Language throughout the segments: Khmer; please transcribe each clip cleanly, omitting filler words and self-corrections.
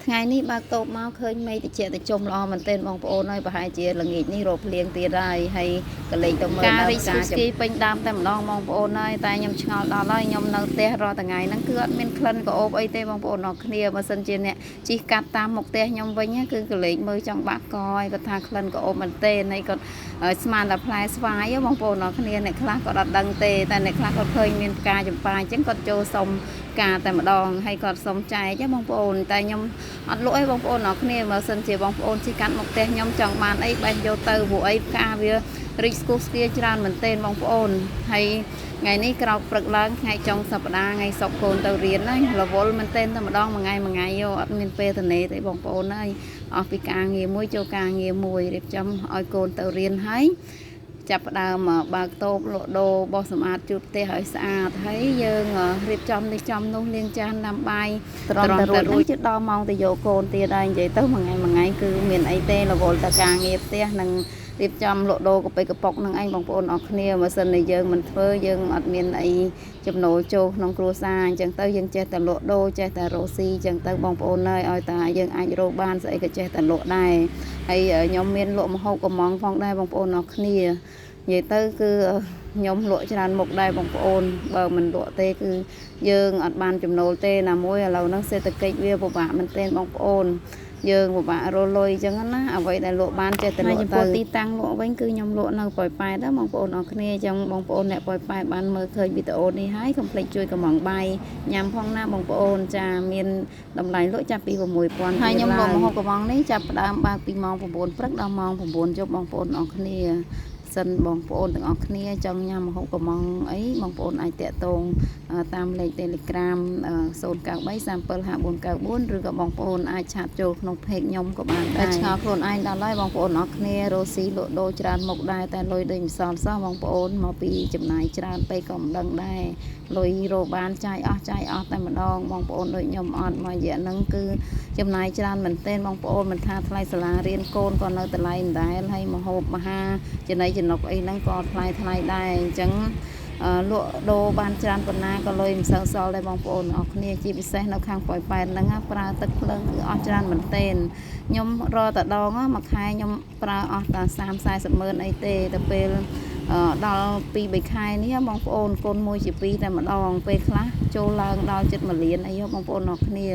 ថ្ងៃនេះបើកតូបមកឃើញមេតិចតែជុំល្អមែនទែនបងប្អូនហើយប្រហែលជាល្ងាចនេះរកភ្លៀងទៀតហើយហើយកលេចទៅមើលការរីកស្គីពេញដើមតែម្ដងបងប្អូនហើយតែខ្ញុំឆ្ងល់ដល់ហើយខ្ញុំនៅផ្ទះរាល់ថ្ងៃហ្នឹងគឺអត់មានក្លិនក្អូបអីទេបងប្អូនអរគ្នាបើសិនជាអ្នកជិះកាត់តាមមុខផ្ទះខ្ញុំវិញគឺកលេចមើលចង់បាក់កហើយគាត់ថាក្លិនក្អូបមែនទែនហើយគាត់ស្មានតែផ្លែស្វាយបងប្អូនអរគ្នាអ្នកខ្លះគាត់អត់ដឹងទេតែអ្នកខ្លះគាត់ឃើញមានផ្កាចម្ប៉ាអញ្ចឹងគាត់ចូលសុំការតែម្ដងហើយគាត់សុំចែកបងប្អូនតែខ្ញុំអត់លក់អីបងប្អូនអរគ្នាបើសិនជាបងប្អូនជិះកាត់មកផ្ទះខ្ញុំចង់បានអីបេះយកទៅព្រោះអីផ្កាវារីកស្គុះស្គាច្រើនមែនទែនបងប្អូនហើយថ្ងៃនេះក្រោកព្រឹកឡើងថ្ងៃចុងសប្តាហ៍ថ្ងៃសុក្រកូនទៅរៀនហើយរវល់មែនទែនតែម្ដងមួយថ្ងៃយកអត់មានពេលទៅទេបងប្អូនហើយអស់ពីការងារមួយចូលការងារមួយរៀបចំឲ្យកូនទៅរៀនហើយចាប់ផ្ដើមបើកតូបលក់ដូរបោះសម្អាតជូតផ្ទះឲ្យស្អាតហើយយើងរៀបចំនេះចំនោះលាងចានដាំបាយត្រង់ទៅរួចជិតដល់ម៉ោងទៅយកកូនទៀតហើយនិយាយទៅមួយថ្ងៃគឺមានអីទេរវល់តែការងារផ្ទះនិងរៀបចំលក់ដូរកប៉ិកប៉ុកនឹងឯងបងប្អូនអរគ្នាបើសិនតែយើងមិនធ្វើយើងអត់មានអីចំណូលចូលក្នុងគ្រួសារអញ្ចឹងទៅយើងចេះតែលក់ដូរចេះតែរកស៊ីអញ្ចឹងទៅបងប្អូនហើយឲ្យតែយើងអាចរកបានស្អីក៏ចេះតែលក់ដែរហើយខ្ញុំមានលក់ម្ហូបកំងផងដែរបងប្អូនអរគ្នានិយាយទៅគឺខ្ញុំលក់ច្រើនមុខដែរបងប្អូនបើមិនលក់ទេគឺយើងអត់បានចំណូលទេណាមួយឥឡូវហ្នឹងសេដ្ឋកិច្ចវាពិបាកមែនទែនបងប្អូនយើងពិបាករលុយអញ្ចឹងណាអ្វីដែលលក់បានចេះតែលក់ទៅទីតាំងលក់វិញគឺខ្ញុំលក់នៅប៉ោយប៉ែតបងប្អូនអរគ្នាអញ្ចឹងបងប្អូនអ្នកប៉ោយប៉ែតបានមើលឃើញវីដេអូនេះហើយកុំភ្លេចជួយកំងបាយញ៉ាំផងណាបងប្អូនចាមានតម្លៃលក់ចាប់ពី 6000 ហើយខ្ញុំលក់ម្ហូបកំងនេះចាប់ផ្ដើមបើកពីម៉ោង 9 ព្រឹកដល់ម៉ោង 9 យប់បងប្អូនអរគ្នាសិនបងប្អូនទាំងអស់គ្នាចង់ញ៉ាំម្ហូបកំងអីបងប្អូនអាចតាក់ទងតាមលេខ Telegram 0993754494ឬក៏បងប្អូនអាចឆាតចូលក្នុង page ខ្ញុំក៏បានដែរឆ្ងល់ខ្លួនឯងដល់ហើយបងប្អូនអរគ្នារស់ស៊ីលក់ដូរច្រើនមុខដែរតែលុយដូចមិនសល់សោះបងប្អូនមកពីចំណាយច្រើនពេកក៏មិនដឹងដែរលុយរកបានចាយអស់តែម្ដងបងប្អូនដូចខ្ញុំអត់មករយៈហ្នឹងគឺចំណាយច្រើនមែនទែនបងប្អូនមិនថាថ្លៃសាលារៀនកូនក៏នៅតម្លៃមិនដែរហើយម្ហូបមហាចំណីចំណុកអីហ្នឹងក៏ថ្លៃដែរអញ្ចឹងលក់ដូរបានច្រើនប៉ុណ្ណាក៏លុយមិនសូវសល់ដែរបងប្អូនអរគ្នាជាពិសេសនៅខាងប៉ោយប៉ែតហ្នឹងប្រើទឹកភ្លើងគឺអស់ច្រើនមែនទែនខ្ញុំរកតែដងមួយខែខ្ញុំប្រើអស់តែ30-40 ម៉ឺនអីទេទៅពេលដល់2-3 ខែនេះបងប្អូនកូនមួយជា2តែម្ដងពេលខ្លះចូលឡើងដល់ជិត1 លានអីបងប្អូនអរគ្នា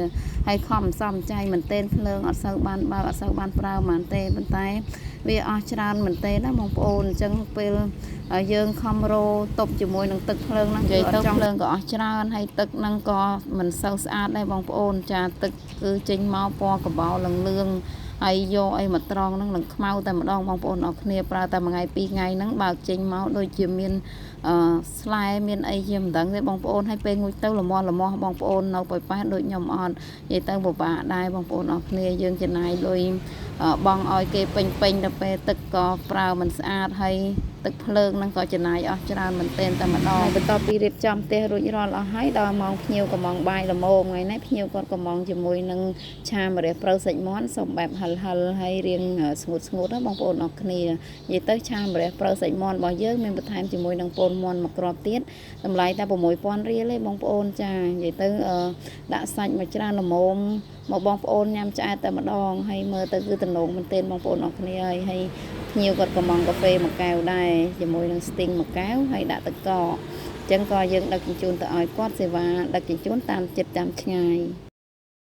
ហើយខំសំចៃមែនទែនភ្លើងអត់សូវបានបើអត់សូវបានប្រើហ្មងទេប៉ុន្តែវាអស់ច្រើនមែនទែនណាបងប្អូនអញ្ចឹងពេលយើងខំរោតុបជាមួយនឹងទឹកភ្លើងហ្នឹងនិយាយទៅភ្លើងក៏អស់ច្រើនហើយទឹកហ្នឹងក៏មិនសូវស្អាតដែរបងប្អូនចាទឹកគឺចេញមកពណ៌កបោលលឿងហើយយកអីមកត្រង់ហ្នឹងនឹងខ្មៅតែម្ដងបងប្អូនអរគ្នាប្រើតែមួយថ្ងៃ2ថ្ងៃហ្នឹងបើកចេញមកដូចជាមានស្លែមានអីជាមិនដឹងទេបងប្អូនហើយពេលងូតទៅល្មមបងប្អូននៅប៉ោយប៉ែតដូចខ្ញុំអត់និយាយទៅពិបាកដែរបងប្អូនអរគ្នាយើងចំណាយលុយបងឲ្យគេពេញទៅពេលទឹកក៏ប្រើមិនស្អាតហើយទឹកភ្លើងហ្នឹងក៏ចំណាយអស់ច្រើនមែនទែនតែម្ដងបន្ទាប់ពីរៀបចំផ្ទះរួចរាល់អស់ហើយដល់ម៉ោងភ្ញៀវកំងបាយល្មមថ្ងៃនេះភ្ញៀវគាត់កំងជាមួយនឹងឆាម្រះព្រៅសាច់មាន់សុំបែបហិលហើយរៀងស្ងួតណាបងប្អូនអរគ្នានិយាយទៅឆាម្រះព្រៅសាច់មាន់របស់យើងមានបន្ថែមជាមួយនឹងពងមាន់មួយគ្រាប់ទៀតតម្លៃតែ 6000 រៀលទេបងប្អូនចានិយាយទៅដាក់សាច់មកច្រើនល្មមមកបងប្អូនញ៉ាំឆ្អែតតែម្ដងហើយមើលទៅគឺតំណងមែនទែនបងប្អូនអរគ្នាហើយភ្ញៀវគាត់កំងកាហ្វេមួយកែវដែរជាមួយនឹង sting មួយកែវហើយដាក់ទឹកកកអញ្ចឹងក៏យើងដឹកជញ្ជូនទៅឲ្យគាត់សេវាដឹកជញ្ជូនតាមចិត្តតាមឆ្ងាយ